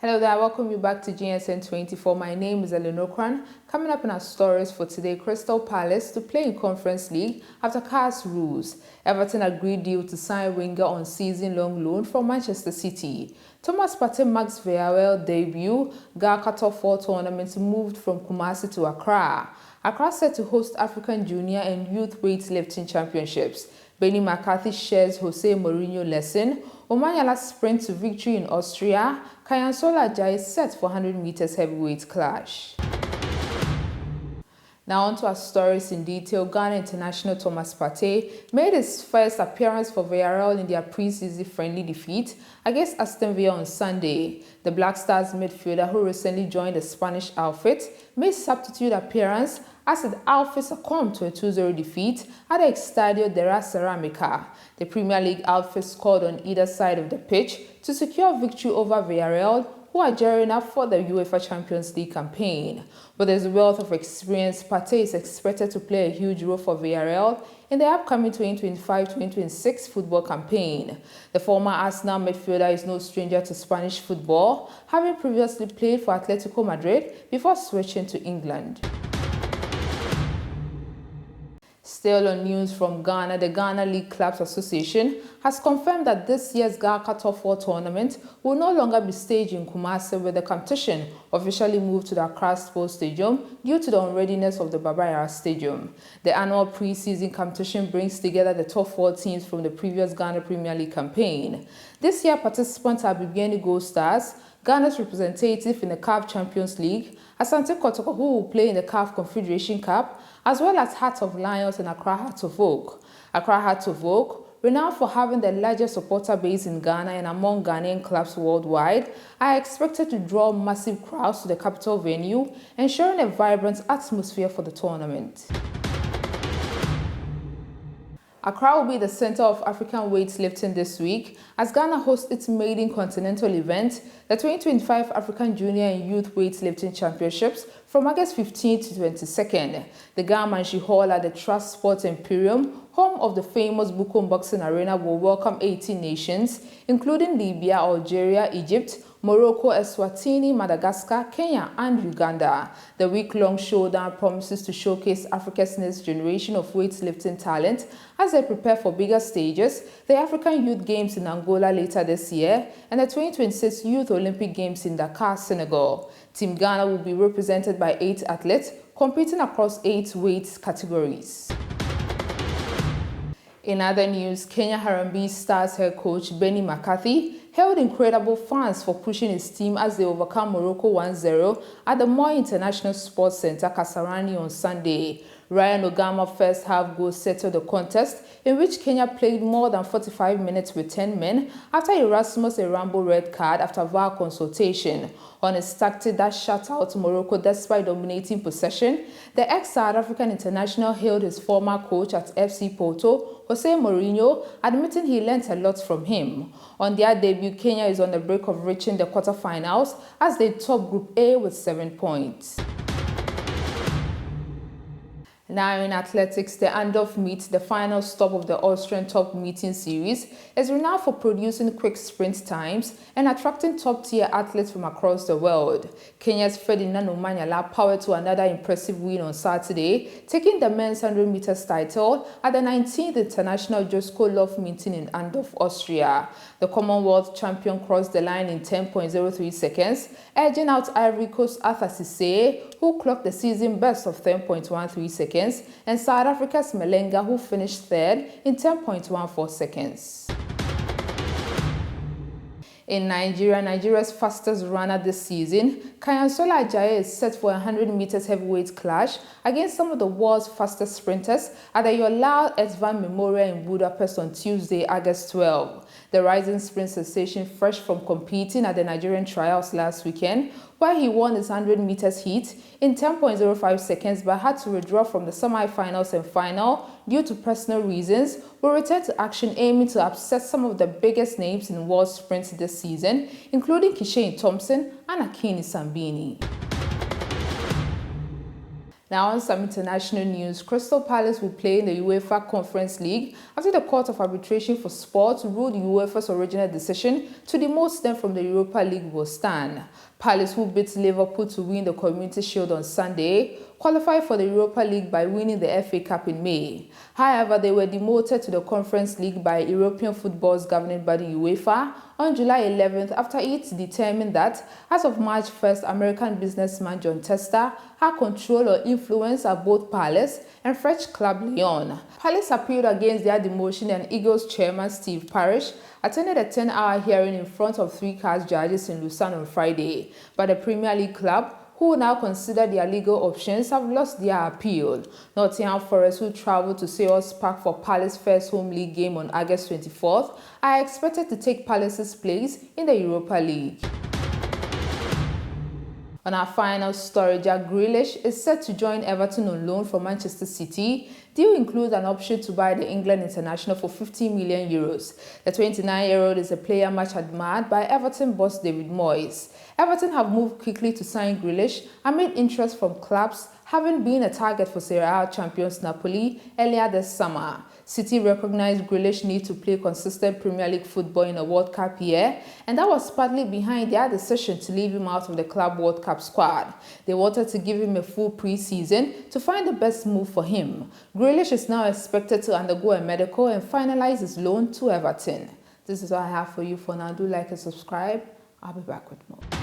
Hello there, welcome you back to GSN 24. My name is Eleanor Kran. Coming up in our stories for today, Crystal Palace to play in Conference League after CAS rules. Everton agreed deal to sign winger on season-long loan from Manchester City. Thomas Partey marks Villarreal debut. Ghana Top 4 tournament moved from Kumasi to Accra. Accra set to host African Junior and Youth Weightlifting Championships. Benny McCarthy shares Jose Mourinho lesson. Omanyala sprint to victory in Austria. Kayansola Jai is set for 100 meters heavyweight clash. Now on to our stories in detail. Ghana international Thomas Partey made his first appearance for Villarreal in their pre-season friendly defeat against Aston Villa on Sunday. The Black Stars midfielder, who recently joined the Spanish outfit, made substitute appearance as the outfit succumbed to a 2-0 defeat at the Estadio de la Ceramica. The Premier League outfit scored on either side of the pitch to secure victory over Villarreal, who are gearing up for the UEFA Champions League campaign. With his wealth of experience, Partey is expected to play a huge role for Villarreal in the upcoming 2025-2026 football campaign. The former Arsenal midfielder is no stranger to Spanish football, having previously played for Atletico Madrid before switching to England. Still on news from Ghana, the Ghana League Clubs Association has confirmed that this year's Ghana Top 4 tournament will no longer be staged in Kumasi, with the competition officially moved to the Accra Sports Stadium due to the unreadiness of the Baba Yara Stadium. The annual pre-season competition brings together the top 4 teams from the previous Ghana Premier League campaign. This year, participants are Bibiyeni Gold Stars, Ghana's representative in the CAF Champions League, Asante Kotoko, who will play in the CAF Confederation Cup, as well as Heart of Lions and Accra Heart of Oak. Accra Heart of Oak, renowned for having the largest supporter base in Ghana and among Ghanaian clubs worldwide, are expected to draw massive crowds to the capital venue, ensuring a vibrant atmosphere for the tournament. Accra will be the center of African weightlifting this week as Ghana hosts its maiden continental event, the 2025 African Junior and Youth Weightlifting Championships, from August 15th to 22nd. The Ghana Manshi Hall at the Trust Sports Emporium, home of the famous Bukom Boxing Arena, will welcome 18 nations, including Libya, Algeria, Egypt, Morocco, Eswatini, Madagascar, Kenya, and Uganda. The week-long showdown promises to showcase Africa's next generation of weightlifting talent as they prepare for bigger stages, the African Youth Games in Angola later this year, and the 2026 Youth Olympic Games in Dakar, Senegal. Team Ghana will be represented by 8 athletes competing across 8 weight categories. In other news, Kenya Harambee Stars head coach Benny McCarthy hailed incredible fans for pushing his team as they overcome Morocco 1-0 at the Moi International Sports Center, Kasarani, on Sunday. Ryan Ogama first half goal settled the contest, in which Kenya played more than 45 minutes with 10 men after Erasmus a Rambo red card after VAR consultation. On a tactic that shut out Morocco despite dominating possession, the ex-South African international hailed his former coach at FC Porto, Jose Mourinho, admitting he learnt a lot from him. On their debut, Kenya is on the brink of reaching the quarterfinals as they top Group A with 7 points. Now in athletics, the Andorf meet, the final stop of the Austrian top meeting series, is renowned for producing quick sprint times and attracting top-tier athletes from across the world. Kenya's Ferdinand Omanyala powered to another impressive win on Saturday, taking the men's 100 meters title at the 19th International Josko Love meeting in Andorf, Austria. The Commonwealth champion crossed the line in 10.03 seconds, edging out Ivory Coast Arthur Cissé, who clocked the season best of 10.13 seconds, and South Africa's Malenga, who finished third in 10.14 seconds. In Nigeria, Nigeria's fastest runner this season, Kayansola Jai, is set for a 100 meters heavyweight clash against some of the world's fastest sprinters at the Yola Etvan Memorial in Budapest on Tuesday, August 12. The rising sprint sensation, fresh from competing at the Nigerian trials last weekend, where he won his 100 meters heat in 10.05 seconds but had to withdraw from the semi-finals and final due to personal reasons, will return to action aiming to upset some of the biggest names in world sprints this season, including Kishane Thompson and Akini Sambini. Now on some international news, Crystal Palace will play in the UEFA Conference League after the Court of Arbitration for Sport ruled UEFA's original decision to demote them from the Europa League will stand. Palace, who beat Liverpool to win the Community Shield on Sunday, qualified for the Europa League by winning the FA Cup in May. However, they were demoted to the Conference League by European football's governing body UEFA on July 11th after it determined that, as of March 1st, American businessman John Testa had control or influence at both Palace and French club Lyon. Palace appealed against their demotion, and Eagles chairman Steve Parish attended a 10-hour hearing in front of 3 CAS judges in Lausanne on Friday. But the Premier League club, who will now consider their legal options, have lost their appeal. Nottingham Forest, who travelled to Selhurst Park for Palace's first home league game on August 24th, are expected to take Palace's place in the Europa League. On our final story, Jack Grealish is set to join Everton on loan from Manchester City. Deal includes an option to buy the England international for €15 million. The 29-year-old is a player much admired by Everton boss David Moyes. Everton have moved quickly to sign Grealish amid interest from clubs, having been a target for Serie A champions Napoli earlier this summer. City recognized Grealish's need to play consistent Premier League football in a World Cup year, and that was partly behind their decision to leave him out of the club World Cup squad. They wanted to give him a full pre-season to find the best move for him. Grealish is now expected to undergo a medical and finalize his loan to Everton. This is all I have for you for now. Do like and subscribe. I'll be back with more.